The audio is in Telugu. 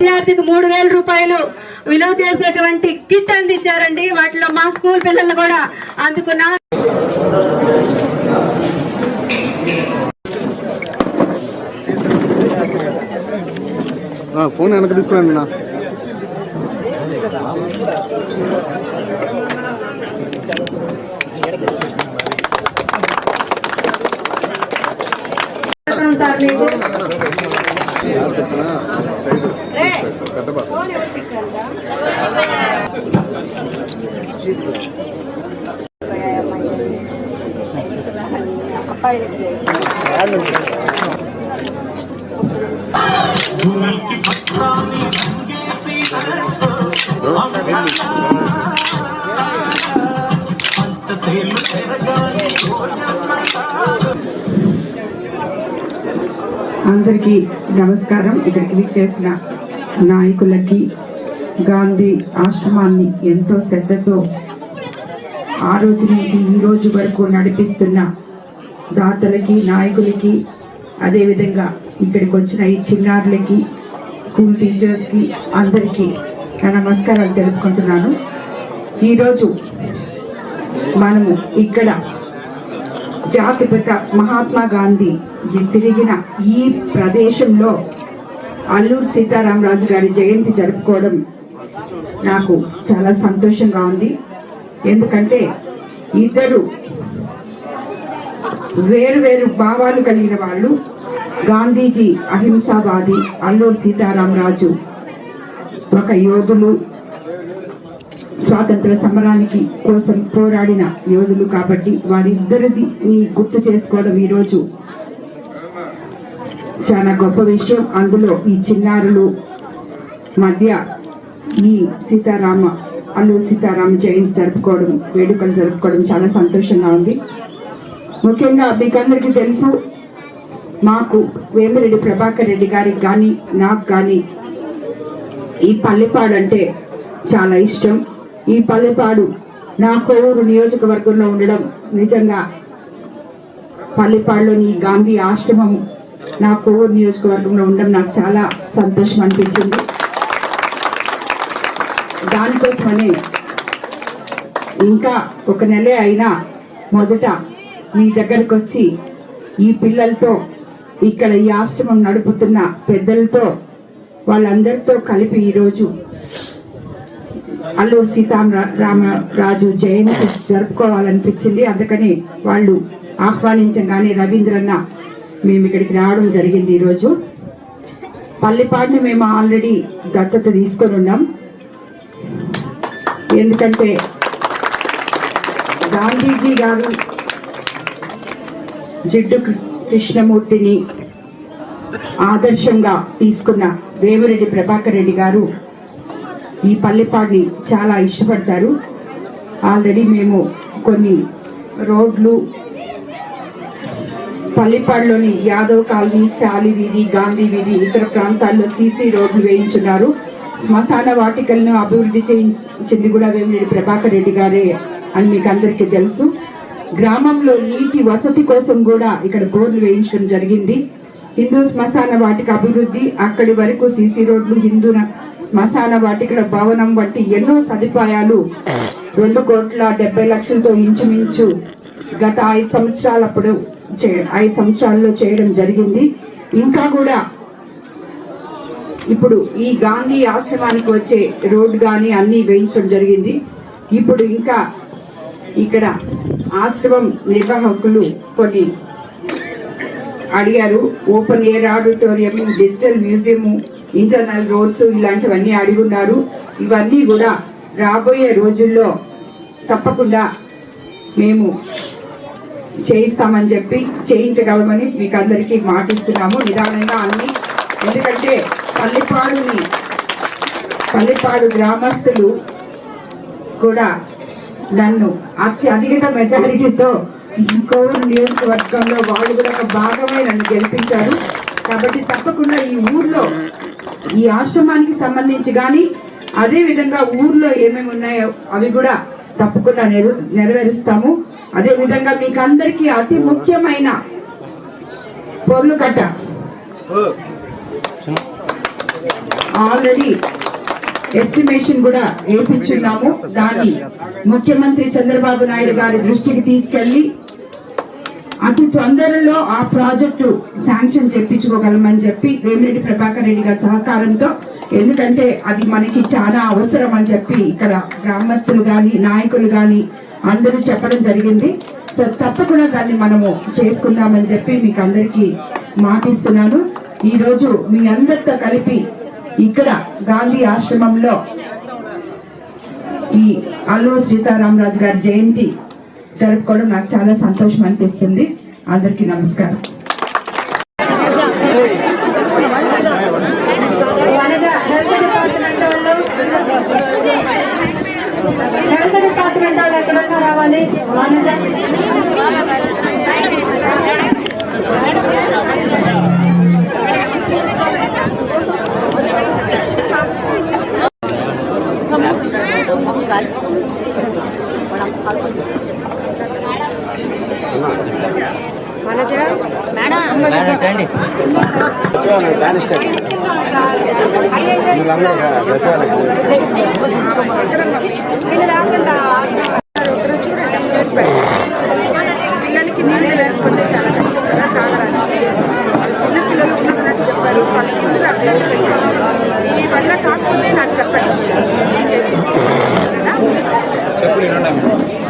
విద్యార్థికి 3000 రూపాయలు విలువ చేసేటువంటి కిట్ అందించారండి. వాటిలో మా స్కూల్ పిల్లలు కూడా అందుకున్నారు. ఫోన్ వెనక తీసుకురండి నా అందరికీ నమస్కారం. ఇక్కడికి విచ్చేసిన నాయకులకి, గాంధీ ఆశ్రమాన్ని ఎంతో శ్రద్ధతో ఆ రోజు నుంచి ఈ రోజు వరకు నడిపిస్తున్న దాతలకి, నాయకులకి, అదేవిధంగా ఇక్కడికి వచ్చిన ఈ చిన్నారులకి, స్కూల్ టీచర్స్కి అందరికీ నా నమస్కారాలు తెలుపుకుంటున్నాను. ఈరోజు మనము ఇక్కడ జాతిపిత మహాత్మా గాంధీ తిరిగిన ఈ ప్రదేశంలో అల్లూరి సీతారామరాజు గారి జయంతి జరుపుకోవడం నాకు చాలా సంతోషంగా ఉంది. ఎందుకంటే ఇద్దరు వేరు భావాలు కలిగిన వాళ్ళు. గాంధీజీ అహింసావాది, అల్లూరి సీతారామరాజు ఒక యోధులు, స్వాతంత్ర సమరానికి కోసం పోరాడిన యోధులు. కాబట్టి వారిద్దరిది గుర్తు చేసుకోవడం ఈరోజు చాలా గొప్ప విషయం. అందులో ఈ చిన్నారులు మధ్య ఈ అల్లూరి సీతారామ జయంతి జరుపుకోవడం, వేడుకలు జరుపుకోవడం చాలా సంతోషంగా ఉంది. ముఖ్యంగా మీకందరికీ తెలుసు, మాకు వేమిరెడ్డి ప్రభాకర్ రెడ్డి గారికి కానీ నాకు కానీ ఈ పల్లెపాడు అంటే చాలా ఇష్టం. ఈ పల్లెపాడు నా కోవూరు నియోజకవర్గంలో ఉండడం, నిజంగా పల్లెపాడులోని గాంధీ ఆశ్రమం నా కోవూరు నియోజకవర్గంలో ఉండడం నాకు చాలా సంతోషం అనిపించింది. దానికోసమని ఇంకా ఒక నెలే అయినా మొదట మీ దగ్గరకు వచ్చి ఈ పిల్లలతో, ఇక్కడ ఈ ఆశ్రమం నడుపుతున్న పెద్దలతో, వాళ్ళందరితో కలిపి ఈరోజు అల్లూరి సీతారామరాజు జయంతి జరుపుకోవాలనిపించింది. అందుకని వాళ్ళు ఆహ్వానించగానే రవీంద్రన్న మేము ఇక్కడికి రావడం జరిగింది. ఈరోజు పల్లెపాడుని మేము ఆల్రెడీ దత్తత తీసుకొని ఉన్నాం. ఎందుకంటే గాంధీజీ గారు జిడ్డు కృష్ణమూర్తిని ఆదర్శంగా తీసుకున్న వేమిరెడ్డి ప్రభాకర్ రెడ్డి గారు ఈ పల్లెపాడుని చాలా ఇష్టపడతారు. ఆల్రెడీ మేము కొన్ని రోడ్లు పల్లెపాడులోని యాదవ్ కాలనీ, శాలి వీధి, గాంధీ వీధి, ఇతర ప్రాంతాల్లో సీసీ రోడ్లు వేయించున్నారు. శ్మశాన వాటికలను అభివృద్ధి చేయించింది కూడా వేమిరెడ్డి ప్రభాకర్ రెడ్డి గారే అని మీకు అందరికీ తెలుసు. గ్రామంలో నీటి వసతి కోసం కూడా ఇక్కడ బోర్లు వేయించడం జరిగింది. హిందూ శ్మశాన వాటిక అభివృద్ధి, అక్కడి వరకు సీసీ రోడ్లు, హిందూ శ్మశాన వాటికల భవనం వంటి ఎన్నో సదుపాయాలు 2,70,00,000తో ఇంచుమించు గత 5 సంవత్సరాల్లో చేయడం జరిగింది. ఇంకా కూడా ఇప్పుడు ఈ గాంధీ ఆశ్రమానికి వచ్చే రోడ్డు కానీ అన్ని వేయించడం జరిగింది. ఇప్పుడు ఇంకా ఇక్కడ ఆశ్రమం నిర్వాహకులు కొన్ని అడిగారు. Open air auditorium, digital museum, internal roads ఇలాంటివన్నీ అడుగున్నారు. ఇవన్నీ కూడా రాబోయే రోజుల్లో తప్పకుండా మేము చేయిస్తామని చెప్పి, చేయించగలమని మీకు అందరికీ మాటిస్తున్నాము. నిదానంగా అన్ని, ఎందుకంటే పల్లెపాడు గ్రామస్తులు కూడా నన్ను అత్యధిక మెజారిటీతో కోవూరు నియోజకవర్గంలో వాళ్ళు కూడా ఒక భాగమే నన్ను గెలిపించారు. కాబట్టి తప్పకుండా ఈ ఊర్లో ఈ ఆశ్రమానికి సంబంధించి కానీ అదే విధంగా ఊర్లో ఏమేమి ఉన్నాయో అవి కూడా తప్పకుండా నెరవేరుస్తాము. అదే విధంగా మీకు అందరికీ అతి ముఖ్యమైన పొర్లు కట్ట ఆల్రెడీ ఎస్టిమేషన్ కూడా వేయించున్నాము. దాన్ని ముఖ్యమంత్రి చంద్రబాబు నాయుడు గారి దృష్టికి తీసుకెళ్లి అతి తొందరలో ఆ ప్రాజెక్టు శాంక్షన్ చేయించుకోగలమని చెప్పి వేమిరెడ్డి ప్రభాకర్ రెడ్డి గారి సహకారంతో, ఎందుకంటే అది మనకి చాలా అవసరం అని చెప్పి ఇక్కడ గ్రామస్తులు గాని నాయకులు గాని అందరూ చెప్పడం జరిగింది. సో తప్పకుండా దాన్ని మనము చేసుకుందామని చెప్పి మీకు అందరికీ మాటిస్తున్నాను. ఈ రోజు మీ అందరితో కలిపి ఇక్కడ గాంధీ ఆశ్రమంలో ఈ అల్లూరి సీతారామరాజు గారి జయంతి జరుపుకోవడం నాకు చాలా సంతోషం అనిపిస్తుంది. అందరికీ నమస్కారం. హెల్త్ డిపార్ట్మెంట్ వాళ్ళు ఎక్కడున్నా రావాలి. పిల్లలకి నీళ్ళు లేకపోతే